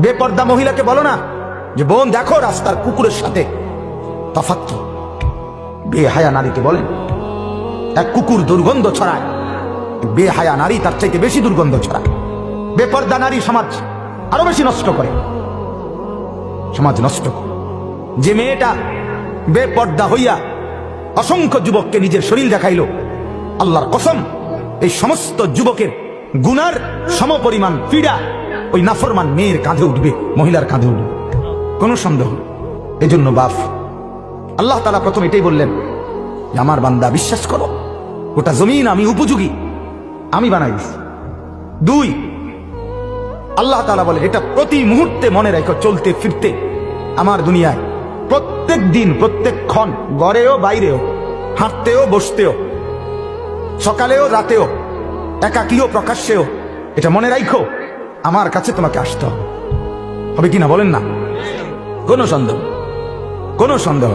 বেপর্দা মহিলাকে বলো না যে বোন দেখো রাস্তার কুকুরের সাথে তফাৎ কি। বেহায়া নারীকে বলেন এক কুকুর দুর্গন্ধ ছড়ায়, বেহায়া নারী তার চাইতে বেশি দুর্গন্ধ ছড়ায়। বেপর্দা নারী সমাজ আরো বেশি নষ্ট করে, সমাজ নষ্ট করে। যে মেয়েটা বেপর্দা হইয়া অসংখ্য যুবককে নিজের শরীর দেখাইল, আল্লাহর কসম এই সমস্ত যুবকের গুনার সমপরিমাণ পীড়া ওই নাফরমান মেয়ের কাঁধে উঠবে, মহিলার কাঁধে উঠবে, কোনো সন্দেহ। এজন্য বাপ আল্লাহ তাআলা প্রথম এটাই বললেন যে আমার বান্দা বিশ্বাস করো, গোটা জমিন আমি উপযোগী, আমি বানাই দিছি। 2, আল্লাহ তাআলা বলে এটা প্রতি মুহূর্তে মনে রাখো, চলতে ফিরতে আমার দুনিয়ায় প্রত্যেক দিন প্রত্যেক ক্ষণ, ঘরেও বাইরেও, হাঁটতেও বসতেও, সকালেও রাতেও, একাকীও প্রকাশ্যেও, এটা মনে রাখো আমার কাছে তোমাকে আসতে হবে। হবে কিনা বলেন না? কোনো সন্দেহ, কোনো সন্দেহ।